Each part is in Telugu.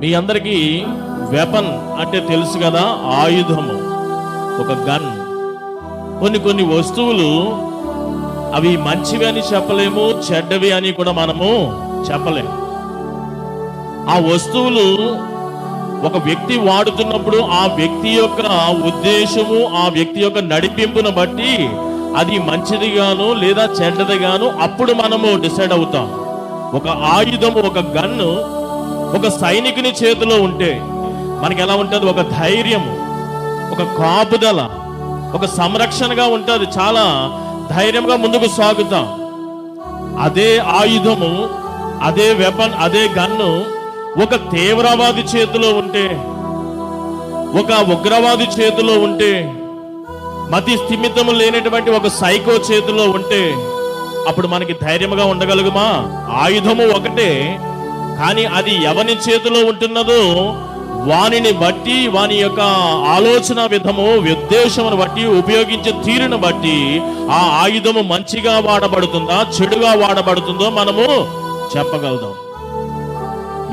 మీ అందరికీ వెపన్ అంటే తెలుసు కదా, ఆయుధము, ఒక గన్. కొన్ని వస్తువులు అవి మంచివి అని చెప్పలేము, చెడ్డవి అని కూడా మనము చెప్పలేము. ఆ వస్తువులు ఒక వ్యక్తి వాడుతున్నప్పుడు ఆ వ్యక్తి యొక్క ఉద్దేశము, ఆ వ్యక్తి యొక్క నడిపింపును బట్టి అది మంచిదిగాను లేదా చెడ్డదిగాను అప్పుడు మనము డిసైడ్ అవుతాం. ఒక ఆయుధము, ఒక గన్ను ఒక సైనికుని చేతిలో ఉంటే మనకి ఎలా ఉంటుంది? ఒక ధైర్యము, ఒక కాపుదల, ఒక సంరక్షణగా ఉంటుంది. చాలా ధైర్యంగా ముందుకు సాగుతాం. అదే ఆయుధము, అదే వెపన్, అదే గన్ను ఒక తీవ్రవాది చేతిలో ఉంటే, ఒక ఉగ్రవాది చేతిలో ఉంటే, మతి స్థిమితము లేనటువంటి ఒక సైకో చేతిలో ఉంటే అప్పుడు మనకి ధైర్యంగా ఉండగలుగుమా? ఆయుధము ఒకటే, కానీ అది ఎవని చేతిలో ఉంటున్నదో వానిని బట్టి, వాని యొక్క ఆలోచన విధము, ఉద్దేశమును బట్టి, ఉపయోగించే తీరును బట్టి ఆ ఆయుధము మంచిగా వాడబడుతుందా చెడుగా వాడబడుతుందో మనము చెప్పగలుగుతాం.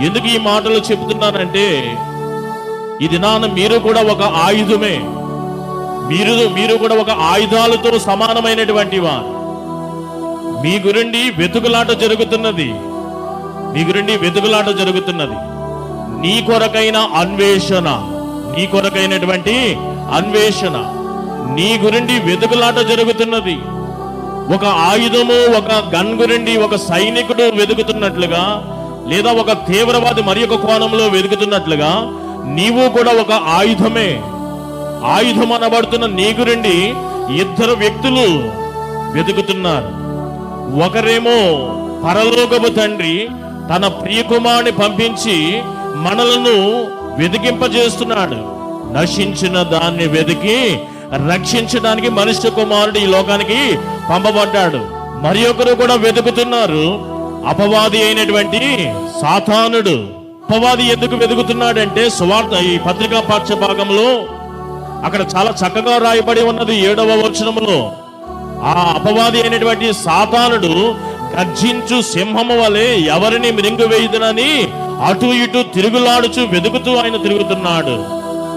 ఎందుకు ఈ మాటలు చెబుతున్నానంటే, ఈ దినాన మీరు కూడా ఒక ఆయుధమే. మీరు కూడా ఒక ఆయుధాలతో సమానమైనటువంటి వారు. మీ గురించి వెతుకులాట జరుగుతున్నది, మీ గురించి వెతుకులాట జరుగుతున్నది. నీ కొరకైన అన్వేషణ, నీ కొరకైనటువంటి అన్వేషణ, నీ గురించి వెతుకులాట జరుగుతున్నది. ఒక ఆయుధము, ఒక గన్ గురించి ఒక సైనికుడు వెతుకుతున్నట్లుగా, లేదా ఒక తీవ్రవాది మరి ఒక కోణంలో వెతుకుతున్నట్లుగా నీవు కూడా ఒక ఆయుధమే. ఆయుధం అనబడుతున్న నీ గురించి ఇద్దరు వ్యక్తులు వెతుకుతున్నారు. ఒకరేమో పరలోకపు తండ్రి తన ప్రియకుమారుని పంపించి మనలను వెతికింపజేస్తున్నాడు. నశించిన దాన్ని వెతికి రక్షించడానికి మనుష్య కుమారుడు ఈ లోకానికి పంపబడ్డాడు. మరి ఒకరు కూడా వెతుకుతున్నారు, అపవాది అయినటువంటి సాతానుడు. అపవాది ఎందుకు వెతుకుతున్నాడంటే, సువార్త ఈ పత్రికా పాఠ్య భాగంలో అక్కడ చాలా చక్కగా రాయబడి ఉన్నది 7వ వచనములో. ఆ అపవాది అయినటువంటి సాతానుడు గర్జించు సింహము వలె ఎవరిని మృంగివేయుదునని అటు ఇటు తిరుగులాడుచు వెతుకుతూ ఆయన తిరుగుతున్నాడు.